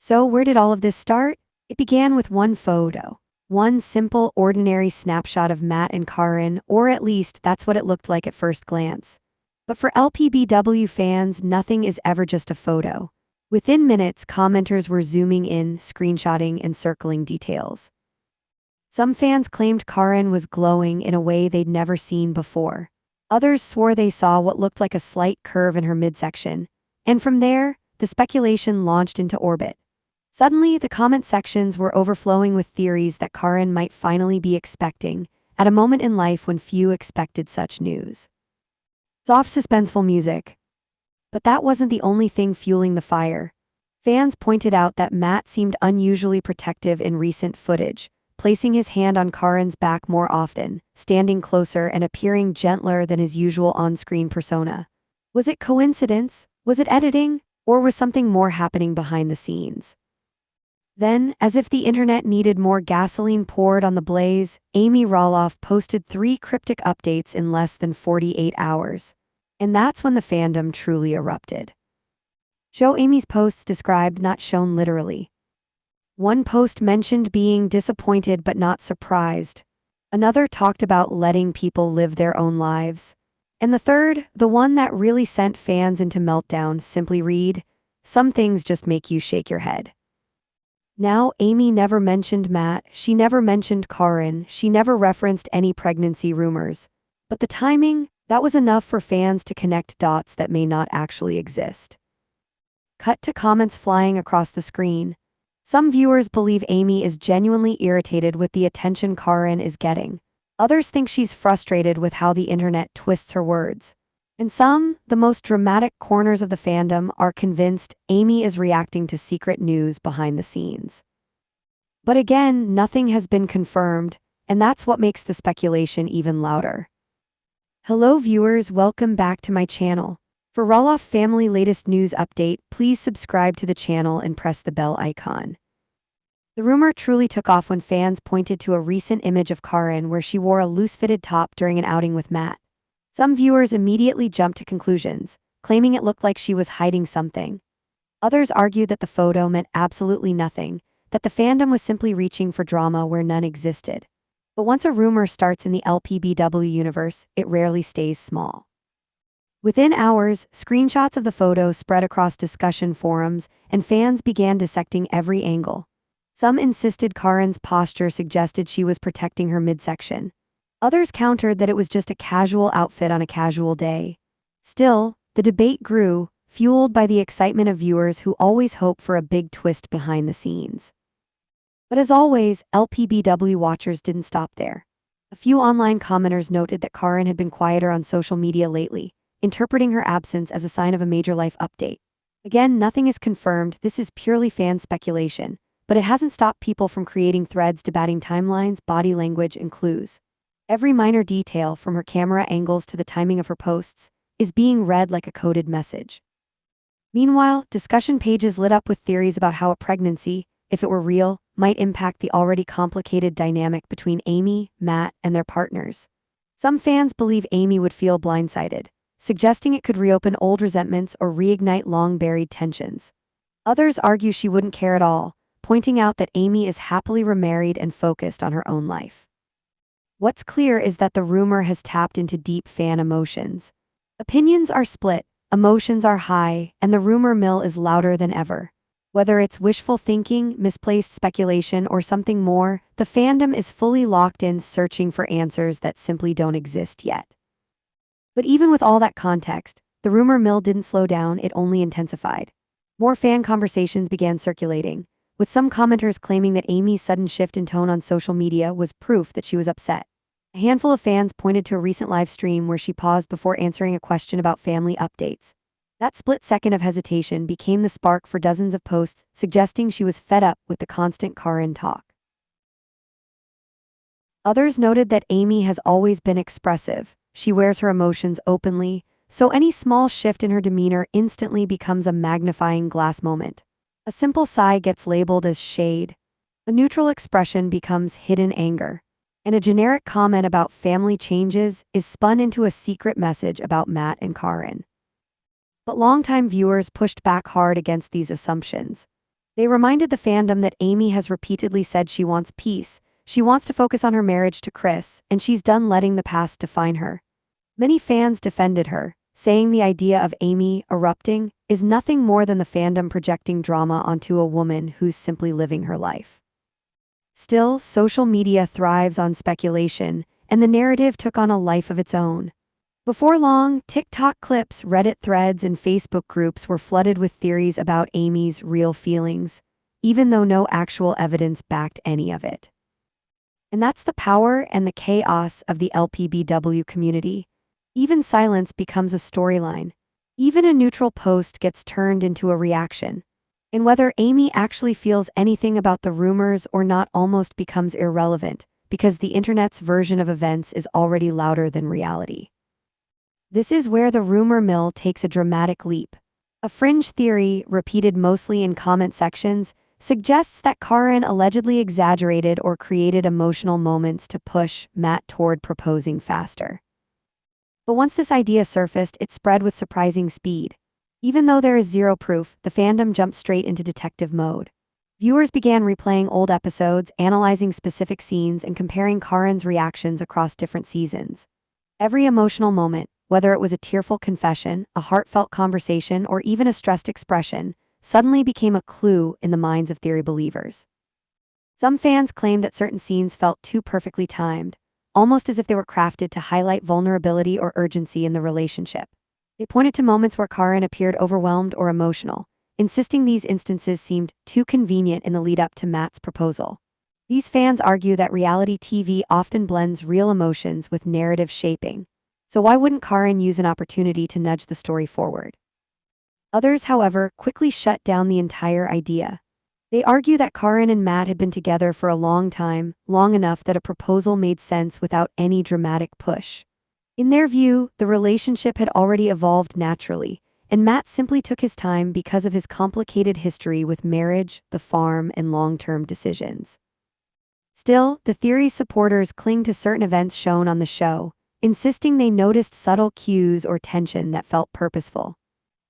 So where did all of this start? It began with one photo. One simple, ordinary snapshot of Matt and Caryn, or at least that's what it looked like at first glance. But for LPBW fans, nothing is ever just a photo. Within minutes, commenters were zooming in, screenshotting, and circling details. Some fans claimed Caryn was glowing in a way they'd never seen before. Others swore they saw what looked like a slight curve in her midsection. And from there, the speculation launched into orbit. Suddenly, the comment sections were overflowing with theories that Caryn might finally be expecting, at a moment in life when few expected such news. Soft, suspenseful music. But that wasn't the only thing fueling the fire. Fans pointed out that Matt seemed unusually protective in recent footage, placing his hand on Caryn's back more often, standing closer and appearing gentler than his usual on-screen persona. Was it coincidence? Was it editing? Or was something more happening behind the scenes? Then, as if the internet needed more gasoline poured on the blaze, Amy Roloff posted 3 cryptic updates in less than 48 hours. And that's when the fandom truly erupted. Show Amy's posts described, not shown literally. One post mentioned being disappointed but not surprised. Another talked about letting people live their own lives. And the third, the one that really sent fans into meltdown, simply read, "Some things just make you shake your head." Now, Amy never mentioned Matt, she never mentioned Caryn, she never referenced any pregnancy rumors. But the timing, that was enough for fans to connect dots that may not actually exist. Cut to comments flying across the screen. Some viewers believe Amy is genuinely irritated with the attention Caryn is getting. Others think she's frustrated with how the internet twists her words. And some, the most dramatic corners of the fandom, are convinced Amy is reacting to secret news behind the scenes. But again, nothing has been confirmed, and that's what makes the speculation even louder. Hello viewers, welcome back to my channel. For Roloff family latest news update, please subscribe to the channel and press the bell icon. The rumor truly took off when fans pointed to a recent image of Caryn where she wore a loose-fitted top during an outing with Matt. Some viewers immediately jumped to conclusions, claiming it looked like she was hiding something. Others argued that the photo meant absolutely nothing, that the fandom was simply reaching for drama where none existed. But once a rumor starts in the LPBW universe, it rarely stays small. Within hours, screenshots of the photo spread across discussion forums, and fans began dissecting every angle. Some insisted Caryn's posture suggested she was protecting her midsection. Others countered that it was just a casual outfit on a casual day. Still, the debate grew, fueled by the excitement of viewers who always hope for a big twist behind the scenes. But as always, LPBW watchers didn't stop there. A few online commenters noted that Caryn had been quieter on social media lately, interpreting her absence as a sign of a major life update. Again, nothing is confirmed, this is purely fan speculation, but it hasn't stopped people from creating threads debating timelines, body language, and clues. Every minor detail, from her camera angles to the timing of her posts, is being read like a coded message. Meanwhile, discussion pages lit up with theories about how a pregnancy, if it were real, might impact the already complicated dynamic between Amy, Matt, and their partners. Some fans believe Amy would feel blindsided, suggesting it could reopen old resentments or reignite long-buried tensions. Others argue she wouldn't care at all, pointing out that Amy is happily remarried and focused on her own life. What's clear is that the rumor has tapped into deep fan emotions. Opinions are split, emotions are high, and the rumor mill is louder than ever. Whether it's wishful thinking, misplaced speculation, or something more, the fandom is fully locked in, searching for answers that simply don't exist yet. But even with all that context, the rumor mill didn't slow down, it only intensified. More fan conversations began circulating, with some commenters claiming that Amy's sudden shift in tone on social media was proof that she was upset. A handful of fans pointed to a recent live stream where she paused before answering a question about family updates. That split second of hesitation became the spark for dozens of posts suggesting she was fed up with the constant Caryn talk. Others noted that Amy has always been expressive. She wears her emotions openly, so any small shift in her demeanor instantly becomes a magnifying glass moment. A simple sigh gets labeled as shade. A neutral expression becomes hidden anger. And a generic comment about family changes is spun into a secret message about Matt and Caryn. But longtime viewers pushed back hard against these assumptions. They reminded the fandom that Amy has repeatedly said she wants peace, she wants to focus on her marriage to Chris, and she's done letting the past define her. Many fans defended her, saying the idea of Amy erupting is nothing more than the fandom projecting drama onto a woman who's simply living her life. Still, social media thrives on speculation, and the narrative took on a life of its own. Before long, TikTok clips, Reddit threads, and Facebook groups were flooded with theories about Amy's real feelings, even though no actual evidence backed any of it. And that's the power and the chaos of the LPBW community. Even silence becomes a storyline. Even a neutral post gets turned into a reaction. And whether Amy actually feels anything about the rumors or not almost becomes irrelevant, because the internet's version of events is already louder than reality. This is where the rumor mill takes a dramatic leap. A fringe theory, repeated mostly in comment sections, suggests that Caryn allegedly exaggerated or created emotional moments to push Matt toward proposing faster. But once this idea surfaced, it spread with surprising speed. Even though there is zero proof, the fandom jumped straight into detective mode. Viewers began replaying old episodes, analyzing specific scenes, and comparing Caryn's reactions across different seasons. Every emotional moment, whether it was a tearful confession, a heartfelt conversation, or even a stressed expression, suddenly became a clue in the minds of theory believers. Some fans claimed that certain scenes felt too perfectly timed, almost as if they were crafted to highlight vulnerability or urgency in the relationship. They pointed to moments where Caryn appeared overwhelmed or emotional, insisting these instances seemed too convenient in the lead-up to Matt's proposal. These fans argue that reality TV often blends real emotions with narrative shaping, so why wouldn't Caryn use an opportunity to nudge the story forward? Others, however, quickly shut down the entire idea. They argue that Caryn and Matt had been together for a long time, long enough that a proposal made sense without any dramatic push. In their view, the relationship had already evolved naturally, and Matt simply took his time because of his complicated history with marriage, the farm, and long-term decisions. Still, the theory's supporters cling to certain events shown on the show, insisting they noticed subtle cues or tension that felt purposeful.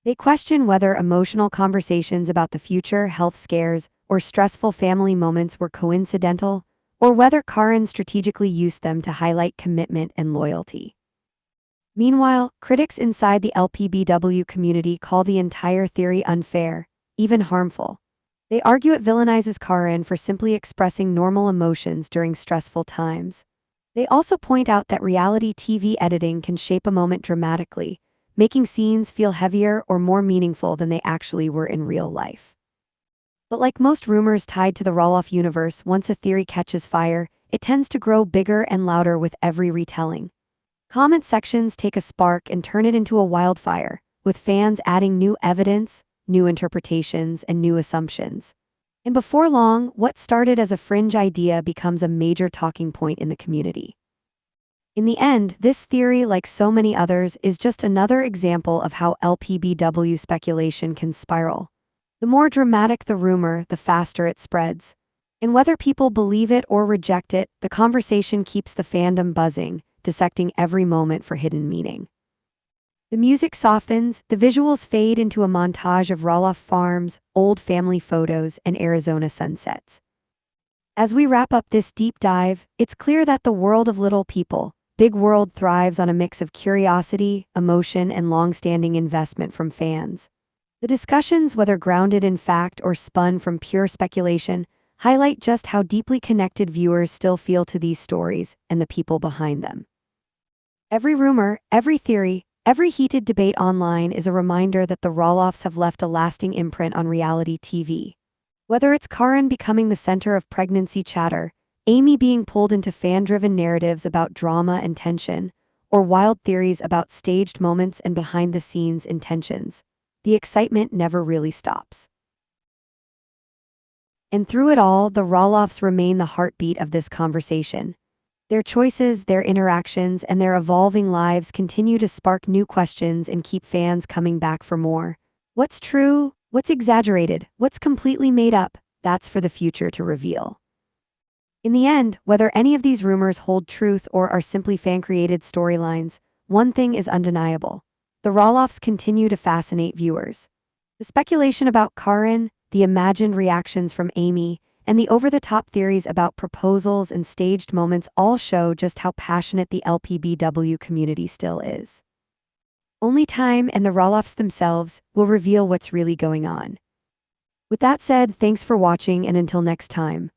They question whether emotional conversations about the future, health scares, or stressful family moments were coincidental, or whether Caryn strategically used them to highlight commitment and loyalty. Meanwhile, critics inside the LPBW community call the entire theory unfair, even harmful. They argue it villainizes Caryn for simply expressing normal emotions during stressful times. They also point out that reality TV editing can shape a moment dramatically, making scenes feel heavier or more meaningful than they actually were in real life. But like most rumors tied to the Roloff universe, once a theory catches fire, it tends to grow bigger and louder with every retelling. Comment sections take a spark and turn it into a wildfire, with fans adding new evidence, new interpretations, and new assumptions. And before long, what started as a fringe idea becomes a major talking point in the community. In the end, this theory, like so many others, is just another example of how LPBW speculation can spiral. The more dramatic the rumor, the faster it spreads. And whether people believe it or reject it, the conversation keeps the fandom buzzing, dissecting every moment for hidden meaning. The music softens, the visuals fade into a montage of Roloff farms, old family photos, and Arizona sunsets. As we wrap up this deep dive, it's clear that the world of Little People, Big World thrives on a mix of curiosity, emotion, and long-standing investment from fans. The discussions, whether grounded in fact or spun from pure speculation, highlight just how deeply connected viewers still feel to these stories and the people behind them. Every rumor, every theory, every heated debate online is a reminder that the Roloffs have left a lasting imprint on reality TV. Whether it's Caryn becoming the center of pregnancy chatter, Amy being pulled into fan-driven narratives about drama and tension, or wild theories about staged moments and behind-the-scenes intentions, the excitement never really stops. And through it all, the Roloffs remain the heartbeat of this conversation. Their choices, their interactions, and their evolving lives continue to spark new questions and keep fans coming back for more. What's true? What's exaggerated? What's completely made up? That's for the future to reveal. In the end, whether any of these rumors hold truth or are simply fan-created storylines, one thing is undeniable. The Roloffs continue to fascinate viewers. The speculation about Caryn, the imagined reactions from Amy, and the over-the-top theories about proposals and staged moments all show just how passionate the LPBW community still is. Only time and the Roloffs themselves will reveal what's really going on. With that said, thanks for watching, and until next time.